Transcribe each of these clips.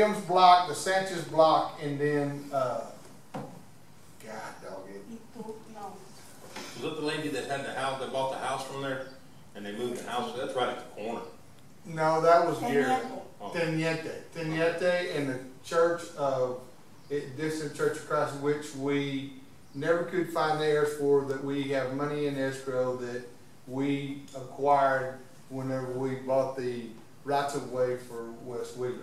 Williams block, the Sanchez block, and then, God dog it. Was that the lady that had the house, that bought the house from there, and they moved the house? That's right at the corner. No, that was Gary. Oh. Teniente, and the church of, this is the Church of Christ, which we never could find the heirs for, that we have money in escrow that we acquired whenever we bought the rights of way for West Wheeler.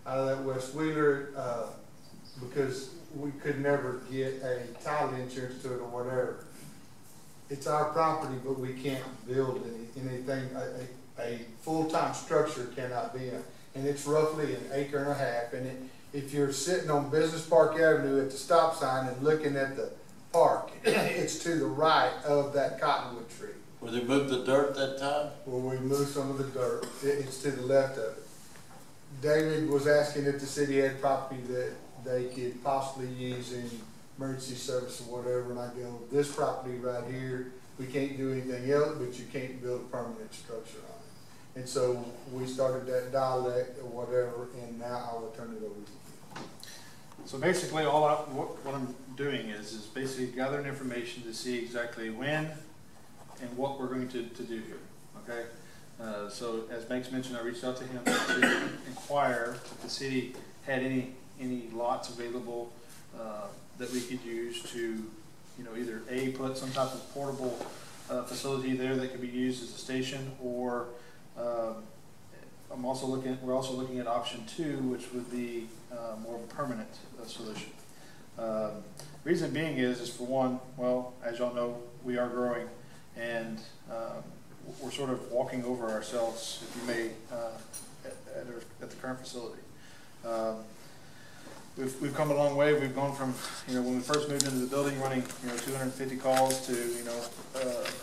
Out of that West Wheeler, because we could never get a title insurance to it or whatever. It's our property, but we can't build anything. A full-time structure cannot be in. And it's roughly an acre and a half. And if you're sitting on Business Park Avenue at the stop sign and looking at the park, it's to the right of that cottonwood tree. Where they moved the dirt that time? Where we moved some of the dirt. It's to the left of it. David was asking if the city had property that they could possibly use in emergency service or whatever, and I go, this property right here, we can't do anything else, but you can't build a permanent structure on it. And so we started that dialect or whatever, and now I will turn it over to you. So basically, what I'm doing is basically gathering information to see exactly when and what we're going to do here. Okay. So as Banks mentioned, I reached out to him to inquire if the city had any lots available that we could use to, you know, either put some type of portable facility there that could be used as a station, or we're also looking at option 2, which would be more of a permanent solution. Reason being is for one, well, as y'all know, we are growing, and we're sort of walking over ourselves, if you may, at the current facility. We've come a long way. We've gone from, you know, when we first moved into the building, running, you know, 250 calls to, you know,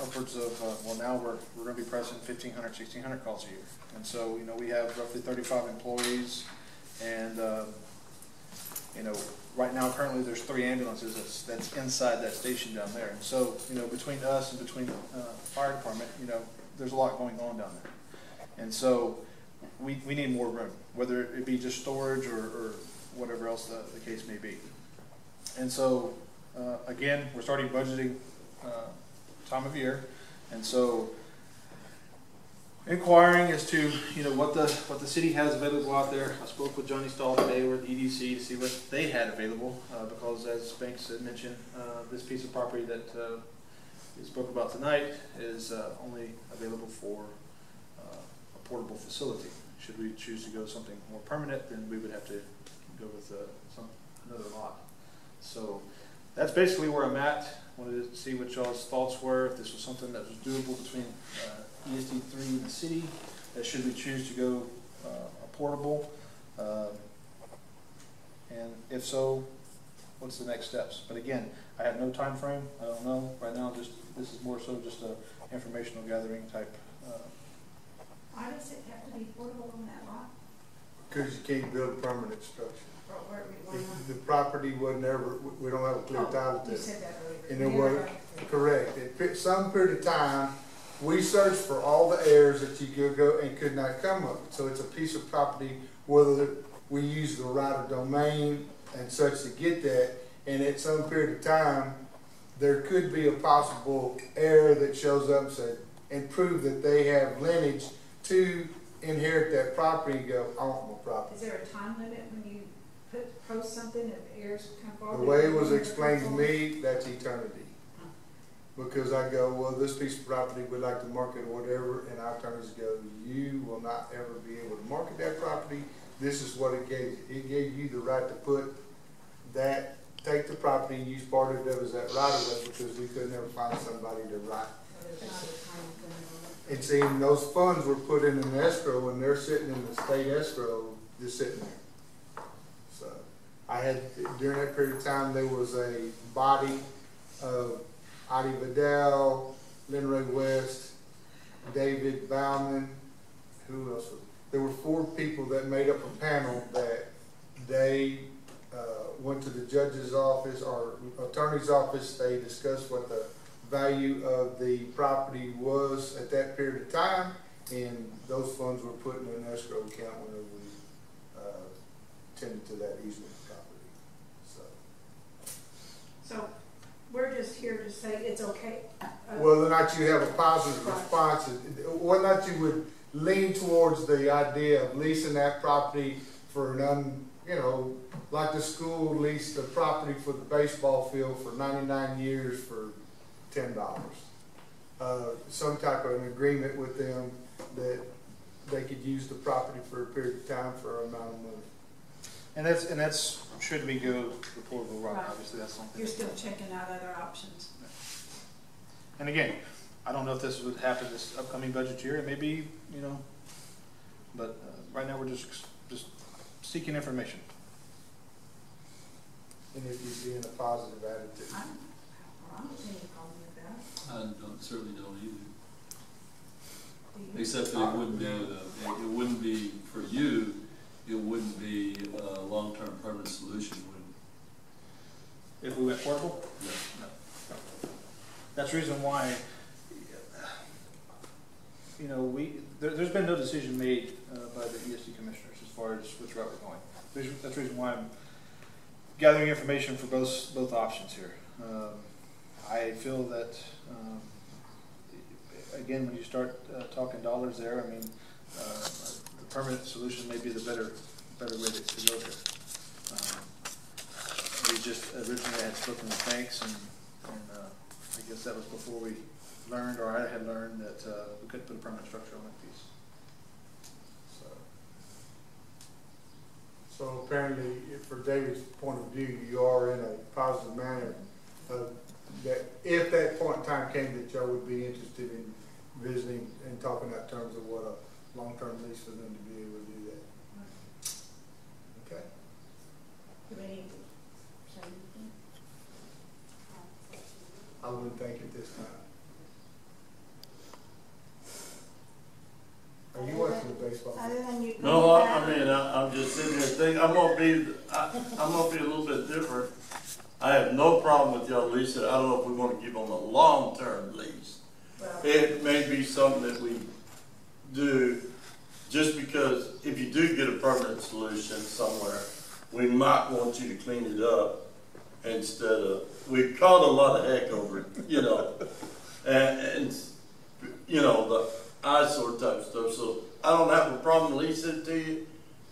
upwards of, well, now we're going to be pressing 1,500, 1,600 calls a year. And so, you know, we have roughly 35 employees, and, you know, right now currently there's 3 ambulances that's inside that station down there. And so, you know, between us and between fire department, you know, there's a lot going on down there. And so we need more room, whether it be just storage or whatever else the case may be. And so, again, we're starting budgeting time of year, and so inquiring as to, you know, what the city has available out there. I spoke with Johnny Stahl today or the EDC to see what they had available, because as Banks had mentioned, this piece of property that we spoke about tonight is only available for a portable facility. Should we choose to go something more permanent, then we would have to go with another lot. So that's basically where I'm at. Wanted to see what y'all's thoughts were, if this was something that was doable between ESD3 and the city, should we choose to go a portable, and if so, what's the next steps? But again, I have no time frame. I don't know right now. This is more so just a informational gathering type. Why does it have to be portable on that lot? Because you can't build a permanent structure. Why not? The property was never, we don't have a clear title to it. You said that earlier. And it was, correct. At some period of time, we searched for all the heirs that you could go and could not come up. So it's a piece of property, whether we use the right of domain and such to get that, and at some period of time, there could be a possible heir that shows up and said, and prove that they have lineage to inherit that property and go, I want my property. Is there a time limit when you post something if heirs come forward? The way it was explained to me, that's eternity. Because I go, well, this piece of property we'd like to market or whatever, and our attorneys go, you will not ever be able to market that property. This is what it gave you. It gave you the right to put that, take the property and use part of it as that right of way, because we could never find somebody to write. And seeing those funds were put in an escrow, and they're sitting in the state escrow, just sitting there. So I had, during that period of time, there was a body of Adi Vidal, Lynn Ray West, David Bauman, who else was, there were 4 people that made up a panel that they went to the judge's office or attorney's office. They discussed what the value of the property was at that period of time, and those funds were put in an escrow account whenever we tended to that easement property, so. So we're just here to say it's okay. Whether or not you have a positive response, whether or not you would lean towards the idea of leasing that property for like the school leased the property for the baseball field for 99 years for $10. Some type of an agreement with them that they could use the property for a period of time for an amount of money. And that's should we go the portable route, Right. obviously that's something. You're still checking out other options. And again, I don't know if this would happen this upcoming budget year. It may be, but right now we're just seeking information. And if you see in a positive attitude. I don't see any problem with that. I certainly don't either. Do you? Except that it wouldn't be for you, it wouldn't be a long-term permanent solution, would it? If we went portable? Yeah. No. That's the reason why, there's been no decision made by the ESD commissioners as far as which route we're going. That's the reason why I'm gathering information for both options here. I feel that, again, when you start talking dollars there, I mean, the permanent solution may be the better way to go here. We just originally had spoken with banks, and I guess that was before we learned, or I had learned, that we couldn't put a permanent structure on that piece. So apparently, for David's point of view, you are in a positive manner that if that point in time came that y'all would be interested in visiting and talking about terms of what a long-term lease for them to be able to do that. Okay. Do we need to say anything? I wouldn't think at this time. Are you watching the baseball? Other than you. No, I'm just sitting here thinking, I'm gonna be a little bit different. I have no problem with y'all leasing. I don't know if we want to give them a long-term lease. Well, It may be something that we do, just because if you do get a permanent solution somewhere, we might want you to clean it up instead of, we caught a lot of heck over it, and the eyesore type stuff. So I don't have a problem leasing it to you,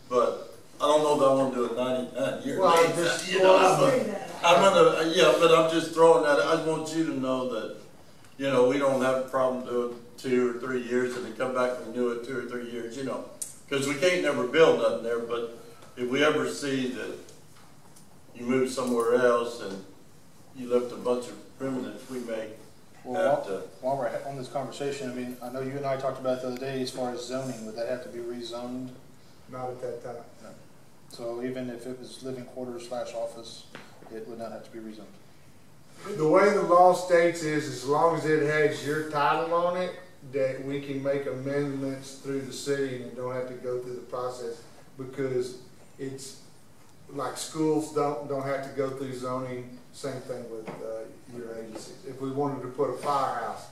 but I don't know that I want to do a 99-year lease. But I'm just throwing that. I want you to know that, we don't have a problem doing 2 or 3 years, and then come back and do it 2 or 3 years, because we can't never build nothing there. But if we ever see that you move somewhere else and you left a bunch of remnants, we may have to. While we're on this conversation, I mean, I know you and I talked about it the other day as far as zoning. Would that have to be rezoned? Not at that time. No. So even if it was living quarters / office, it would not have to be rezoned. The way the law states is, as long as it has your title on it, that we can make amendments through the city and don't have to go through the process, because it's like schools don't have to go through zoning. Same thing with your agencies. If we wanted to put a firehouse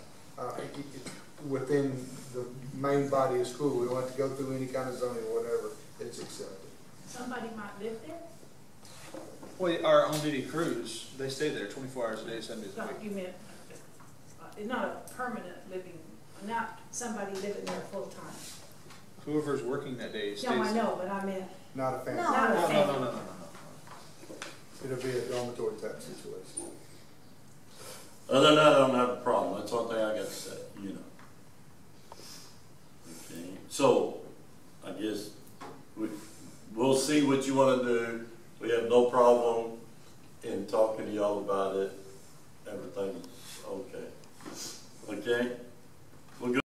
within the main body of school, we don't have to go through any kind of zoning or whatever. It's accepted. somebody might live there? Well, our on-duty crews, they stay there 24 hours a day, 7 days a No, week. you meant, not a permanent living, not somebody living there full time. Whoever's working that day stays. No, I know, but I meant, Not a family. No. Not a No. family. No. It'll be a dormitory type situation. Other than that, I don't have a problem. That's one thing I got to say, Okay, so I guess we'll see what you want to do. We have no problem in talking to y'all about it. Everything's okay. Okay?